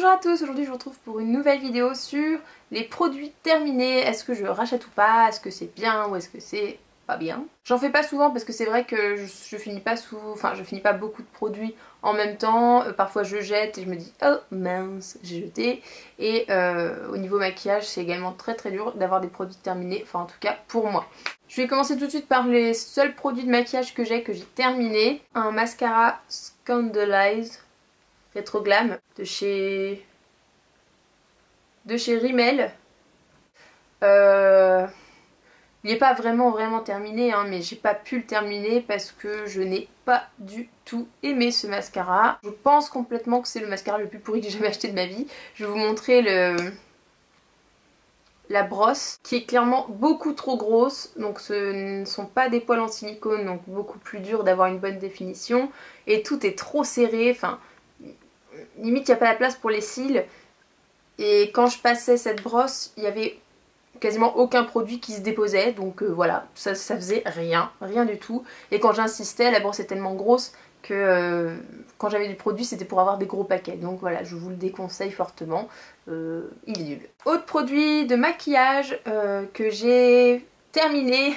Bonjour à tous, aujourd'hui je vous retrouve pour une nouvelle vidéo sur les produits terminés. Est-ce que je rachète ou pas? Est-ce que c'est bien ou est-ce que c'est pas bien? J'en fais pas souvent parce que c'est vrai que je finis pas beaucoup de produits en même temps. Parfois je jette et je me dis oh mince, j'ai jeté. Et au niveau maquillage c'est également très dur d'avoir des produits terminés, enfin en tout cas pour moi. Je vais commencer tout de suite par les seuls produits de maquillage que j'ai terminés. Un mascara Scandalize Retro Glam de chez Rimmel. Il n'est pas vraiment terminé, hein, mais j'ai pas pu le terminer parce que je n'ai pas du tout aimé ce mascara. Je pense complètement que c'est le mascara le plus pourri que j'ai jamais acheté de ma vie. Je vais vous montrer la brosse qui est clairement beaucoup trop grosse, donc ce ne sont pas des poils en silicone, donc beaucoup plus dur d'avoir une bonne définition, et tout est trop serré, enfin limite il n'y a pas la place pour les cils. Et quand je passais cette brosse, il y avait quasiment aucun produit qui se déposait, donc voilà, ça faisait rien du tout. Et quand j'insistais, la brosse est tellement grosse que quand j'avais du produit c'était pour avoir des gros paquets, donc voilà, je vous le déconseille fortement, il est nul. Autre produit de maquillage que j'ai terminé,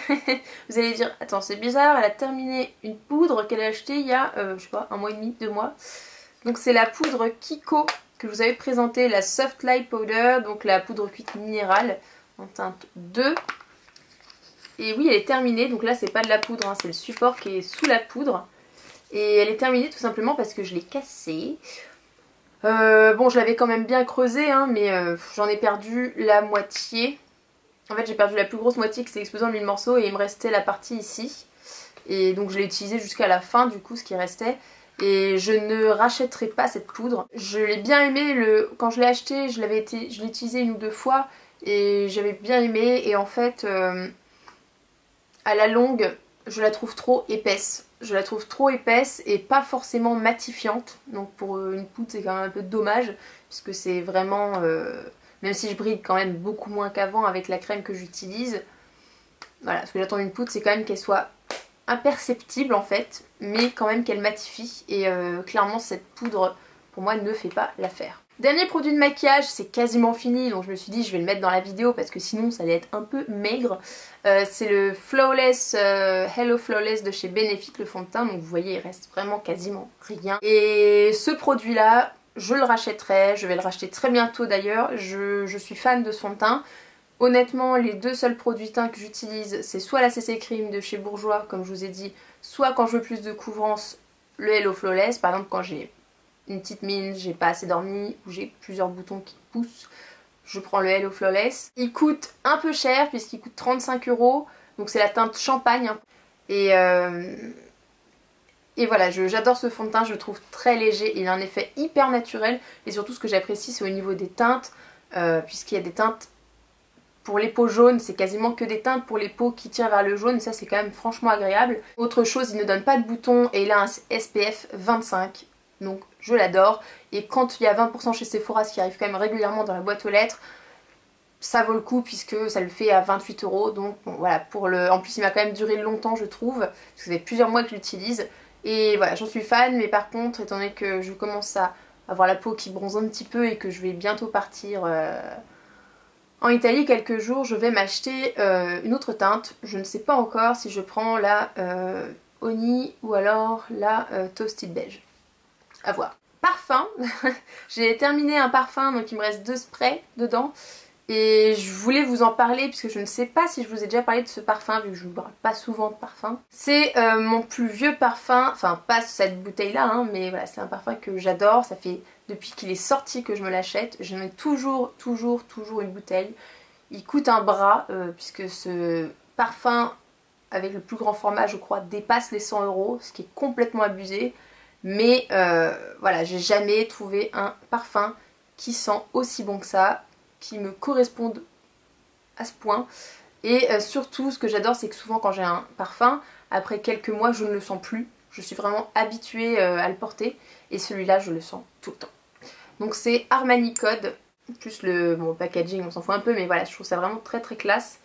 vous allez dire attends c'est bizarre, elle a terminé une poudre qu'elle a achetée il y a je sais pas, un mois et demi, 2 mois. Donc c'est la poudre Kiko que je vous avais présentée, la Soft Light Powder, donc la poudre cuite minérale en teinte 2. Et oui, elle est terminée, donc là c'est pas de la poudre, hein, c'est le support qui est sous la poudre. Et elle est terminée tout simplement parce que je l'ai cassée. Bon, je l'avais quand même bien creusée, hein, mais j'en ai perdu la moitié. En fait j'ai perdu la plus grosse moitié qui s'est explosée en 1000 morceaux et il me restait la partie ici. Et donc je l'ai utilisée jusqu'à la fin du coup, ce qui restait. Et je ne rachèterai pas cette poudre. Je l'ai bien aimé, quand je l'ai acheté, je l'ai utilisé 1 ou 2 fois et j'avais bien aimé. Et en fait, à la longue, je la trouve trop épaisse. Je la trouve trop épaisse et pas forcément matifiante. Donc pour une poudre, c'est quand même un peu dommage puisque c'est vraiment... même si je brille quand même beaucoup moins qu'avant avec la crème que j'utilise. Voilà, ce que j'attends d'une poudre, c'est quand même qu'elle soit imperceptible en fait, mais quand même qu'elle matifie, et clairement cette poudre pour moi ne fait pas l'affaire. Dernier produit de maquillage, c'est quasiment fini, donc je me suis dit je vais le mettre dans la vidéo parce que sinon ça allait être un peu maigre. C'est le Flawless Hello Flawless de chez Benefit, le fond de teint, donc vous voyez il reste vraiment quasiment rien. Et ce produit là, je le rachèterai, je vais le racheter très bientôt d'ailleurs, je suis fan de son teint. Honnêtement, les 2 seuls produits teint que j'utilise, c'est soit la CC Cream de chez Bourjois, comme je vous ai dit, soit quand je veux plus de couvrance, le Hello Flawless. Par exemple, quand j'ai une petite mine, j'ai pas assez dormi, ou j'ai plusieurs boutons qui poussent, je prends le Hello Flawless. Il coûte un peu cher, puisqu'il coûte 35 €, donc c'est la teinte champagne. Et voilà, j'adore ce fond de teint, je le trouve très léger, il a un effet hyper naturel, et surtout ce que j'apprécie c'est au niveau des teintes, puisqu'il y a des teintes pour les peaux jaunes, c'est quasiment que des teintes pour les peaux qui tirent vers le jaune, et ça c'est quand même franchement agréable. Autre chose, il ne donne pas de boutons et il a un SPF 25, donc je l'adore. Et quand il y a 20% chez Sephora, ce qui arrive quand même régulièrement dans la boîte aux lettres, ça vaut le coup puisque ça le fait à 28 €. Donc bon, voilà, en plus il m'a quand même duré longtemps je trouve, parce que ça fait plusieurs mois que je l'utilise. Et voilà, j'en suis fan, mais par contre, étant donné que je commence à avoir la peau qui bronze un petit peu et que je vais bientôt partir... en Italie quelques jours, je vais m'acheter une autre teinte. Je ne sais pas encore si je prends la Honey ou alors la Toasted Beige. À voir. Parfum. J'ai terminé un parfum, donc il me reste 2 sprays dedans. Et je voulais vous en parler puisque je ne sais pas si je vous ai déjà parlé de ce parfum vu que je ne vous parle pas souvent de parfum. C'est mon plus vieux parfum, enfin pas cette bouteille là, hein, mais voilà, c'est un parfum que j'adore. Ça fait depuis qu'il est sorti que je me l'achète. J'en ai toujours une bouteille. Il coûte un bras puisque ce parfum avec le plus grand format je crois dépasse les 100 €, ce qui est complètement abusé. Mais voilà, j'ai jamais trouvé un parfum qui sent aussi bon que ça, qui me correspondent à ce point. Et surtout ce que j'adore c'est que souvent quand j'ai un parfum, après quelques mois je ne le sens plus. Je suis vraiment habituée à le porter et celui-là je le sens tout le temps. Donc c'est Armani Code, plus le packaging on s'en fout un peu, mais voilà, je trouve ça vraiment très classe.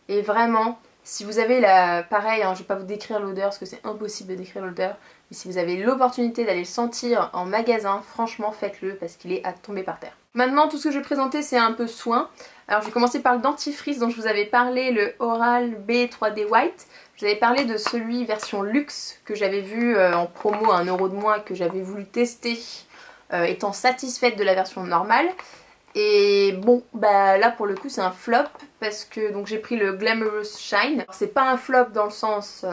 Et vraiment, si vous avez pareil, hein, je vais pas vous décrire l'odeur parce que c'est impossible de décrire l'odeur, Et si vous avez l'opportunité d'aller le sentir en magasin, franchement faites-le parce qu'il est à tomber par terre. Maintenant tout ce que je vais présenter c'est un peu soin. Alors je vais commencer par le dentifrice dont je vous avais parlé, le Oral-B 3D White. Je vous avais parlé de celui version luxe que j'avais vu en promo à 1 € de moins, que j'avais voulu tester étant satisfaite de la version normale. Et bon, bah là pour le coup c'est un flop parce que donc j'ai pris le Glamorous Shine. C'est pas un flop dans le sens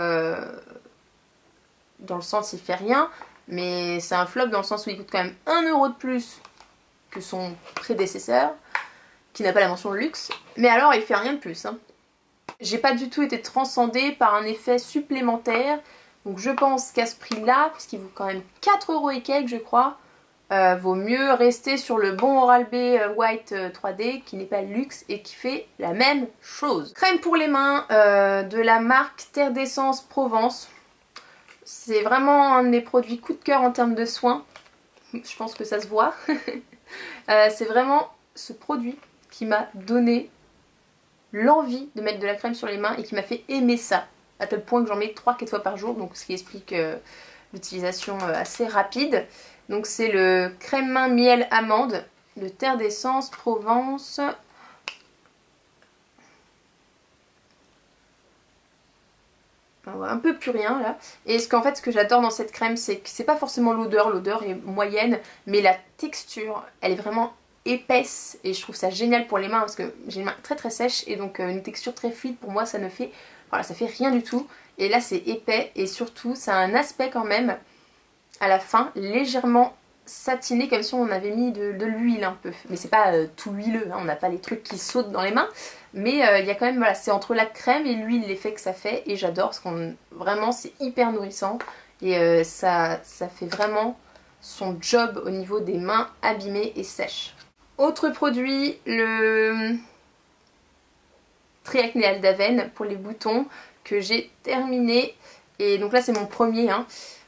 il fait rien, mais c'est un flop dans le sens où il coûte quand même 1 € de plus que son prédécesseur, qui n'a pas la mention luxe, mais alors il fait rien de plus. Hein. J'ai pas du tout été transcendée par un effet supplémentaire, donc je pense qu'à ce prix-là, puisqu'il vaut quand même 4 € et quelques je crois, vaut mieux rester sur le bon Oral-B White 3D qui n'est pas luxe et qui fait la même chose. Crème pour les mains de la marque Terre d'Essence Provence. C'est vraiment un de mes produits coup de cœur en termes de soins. Je pense que ça se voit. C'est vraiment ce produit qui m'a donné l'envie de mettre de la crème sur les mains et qui m'a fait aimer ça. À tel point que j'en mets 3-4 fois par jour, donc ce qui explique l'utilisation assez rapide. Donc c'est le crème main miel amande de Terre d'Essence Provence. On voit un peu plus rien là. Et ce que j'adore dans cette crème, c'est que c'est pas forcément l'odeur est moyenne, mais la texture, elle est vraiment épaisse et je trouve ça génial pour les mains parce que j'ai les mains très très sèches et donc une texture très fluide pour moi ça ne fait, voilà, ça fait rien du tout. Et là c'est épais et surtout ça a un aspect quand même à la fin légèrement satiné comme si on avait mis de l'huile un peu. Mais c'est pas tout huileux, hein, on n'a pas les trucs qui sautent dans les mains. Mais il y a quand même, voilà, c'est entre la crème et l'huile l'effet que ça fait. Et j'adore parce qu'on vraiment c'est hyper nourrissant. Et ça fait vraiment son job au niveau des mains abîmées et sèches. Autre produit, le Triacnéal d'Avène pour les boutons que j'ai terminé. Et donc là c'est mon premier, hein.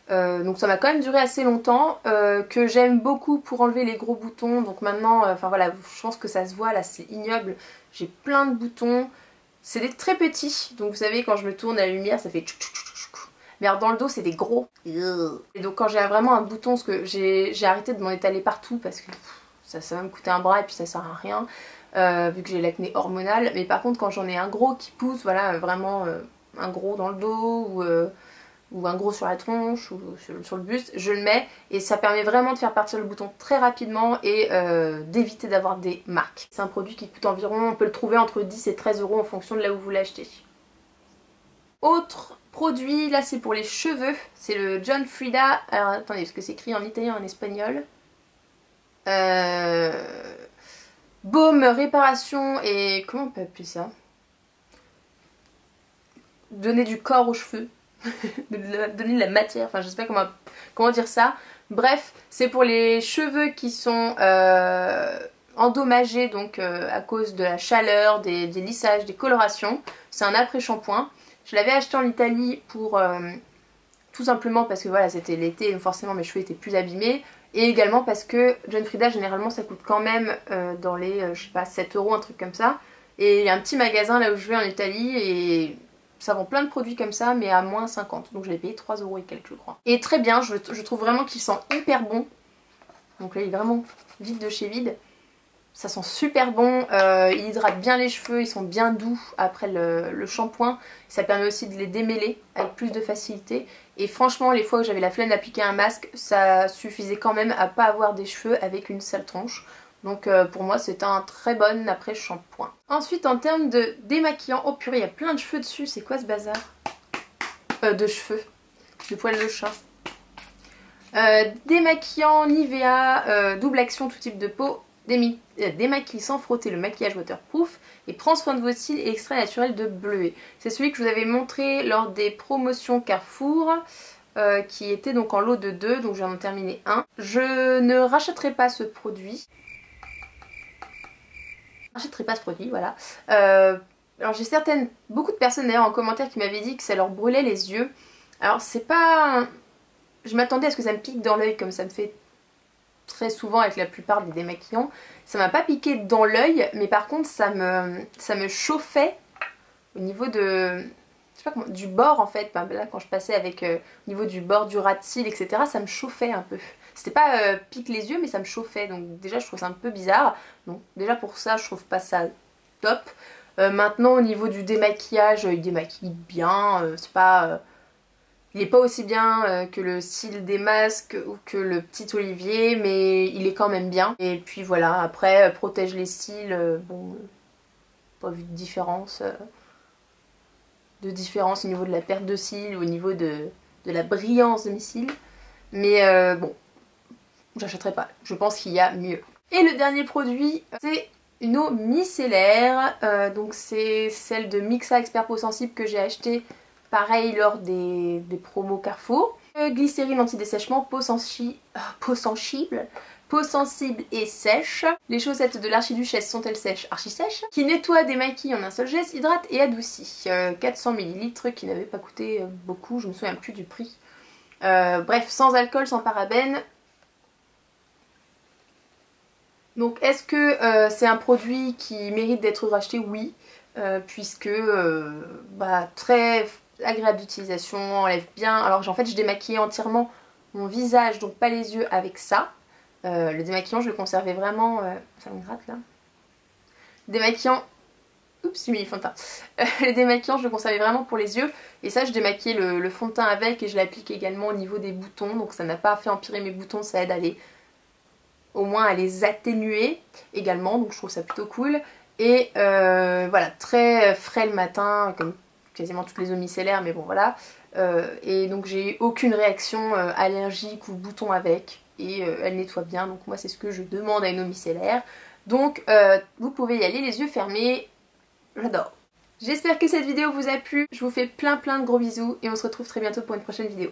Donc ça m'a quand même duré assez longtemps, que j'aime beaucoup pour enlever les gros boutons. Donc maintenant, enfin voilà, je pense que ça se voit là, c'est ignoble. J'ai plein de boutons. C'est des très petits, donc vous savez quand je me tourne à la lumière ça fait tchou tchou tchou tchou. Mais alors dans le dos c'est des gros. Et donc quand j'ai vraiment un bouton, parce que j'ai arrêté de m'en étaler partout parce que ça va me coûter un bras et puis ça sert à rien, vu que j'ai l'acné hormonale. Mais par contre quand j'en ai un gros qui pousse, voilà, vraiment un gros dans le dos ou un gros sur la tronche ou sur le buste, je le mets et ça permet vraiment de faire partir le bouton très rapidement et d'éviter d'avoir des marques. C'est un produit qui coûte environ, on peut le trouver entre 10 et 13 € en fonction de là où vous l'achetez. Autre produit, là c'est pour les cheveux, c'est le John Frieda, alors attendez parce que c'est écrit en italien et en espagnol. Baume, réparation et comment on peut appeler ça? Donner du corps aux cheveux. Donner de la matière, enfin je sais pas comment dire ça. Bref, c'est pour les cheveux qui sont endommagés donc à cause de la chaleur, des lissages, des colorations. C'est un après-shampoing. Je l'avais acheté en Italie pour tout simplement parce que voilà c'était l'été, donc forcément mes cheveux étaient plus abîmés. Et également parce que John Frieda généralement ça coûte quand même dans les je sais pas 7 €, un truc comme ça. Et il y a un petit magasin là où je vais en Italie et ça vend plein de produits comme ça mais à moins 50. Donc je l'ai payé 3 € et quelques je crois. Et très bien, je trouve vraiment qu'il sent hyper bon. Donc là il est vraiment vide de chez vide. Ça sent super bon, il hydrate bien les cheveux, ils sont bien doux après le shampoing. Ça permet aussi de les démêler avec plus de facilité. Et franchement les fois où j'avais la flemme d'appliquer un masque, ça suffisait quand même à pas avoir des cheveux avec une sale tronche. Donc pour moi c'est un très bon après shampoing. Ensuite en termes de démaquillant, oh purée il y a plein de cheveux dessus, c'est quoi ce bazar? De cheveux, de poils de chat. Démaquillant Nivea, double action tout type de peau, démaquille sans frotter le maquillage waterproof et prend soin de vos cils et extrait naturel de bleuet. C'est celui que je vous avais montré lors des promotions Carrefour. Qui était donc en lot de 2, donc je viens d'en terminer un. Je ne rachèterai pas ce produit. J'achèterai pas ce produit, voilà. Alors j'ai beaucoup de personnes d'ailleurs en commentaire qui m'avaient dit que ça leur brûlait les yeux. Alors c'est pas... Je m'attendais à ce que ça me pique dans l'œil comme ça me fait très souvent avec la plupart des démaquillants. Ça m'a pas piqué dans l'œil, mais par contre ça me chauffait au niveau de sais pas comment, du bord en fait, ben, là quand je passais avec au niveau du bord du ras de cils, etc., ça me chauffait un peu. C'était pas pique les yeux, mais ça me chauffait, donc déjà je trouve ça un peu bizarre. Donc déjà pour ça, je trouve pas ça top. Maintenant au niveau du démaquillage, il démaquille bien, c'est pas... il est pas aussi bien que le cil des masques ou que le petit Olivier, mais il est quand même bien. Et puis voilà, après protège les cils, bon, pas vu de différence au niveau de la perte de cils ou au niveau de la brillance de mes cils. Mais bon, j'achèterai pas, je pense qu'il y a mieux. Et le dernier produit, c'est une eau micellaire, donc c'est celle de Mixa Expert Peau Sensible que j'ai acheté pareil lors des promos Carrefour. Glycérine anti-dessèchement, peau sensible et sèche. Les chaussettes de l'archiduchesse sont-elles sèches? Archi sèches. Qui nettoie, démaquille en un seul geste, hydrate et adoucit. 400 ml qui n'avait pas coûté beaucoup, je me souviens plus du prix. Bref, sans alcool, sans parabènes. Donc est-ce que c'est un produit qui mérite d'être racheté? Oui, puisque bah, très agréable d'utilisation, enlève bien. Alors en fait je démaquillais entièrement mon visage, donc pas les yeux avec ça. Le démaquillant je le conservais vraiment... ça me gratte là. Le démaquillant... Oups, j'ai mis le fond de teint. Le démaquillant je le conservais vraiment pour les yeux. Et ça je démaquillais le fond de teint avec et je l'applique également au niveau des boutons. Donc ça n'a pas fait empirer mes boutons, ça aide à les... au moins à les atténuer également, donc je trouve ça plutôt cool. Et voilà, très frais le matin, comme quasiment toutes les eaux micellaires, mais bon voilà. Et donc j'ai aucune réaction allergique ou bouton avec, et elle nettoie bien, donc moi c'est ce que je demande à une eau micellaire. Donc vous pouvez y aller les yeux fermés, j'adore. J'espère que cette vidéo vous a plu, je vous fais plein de gros bisous, et on se retrouve très bientôt pour une prochaine vidéo.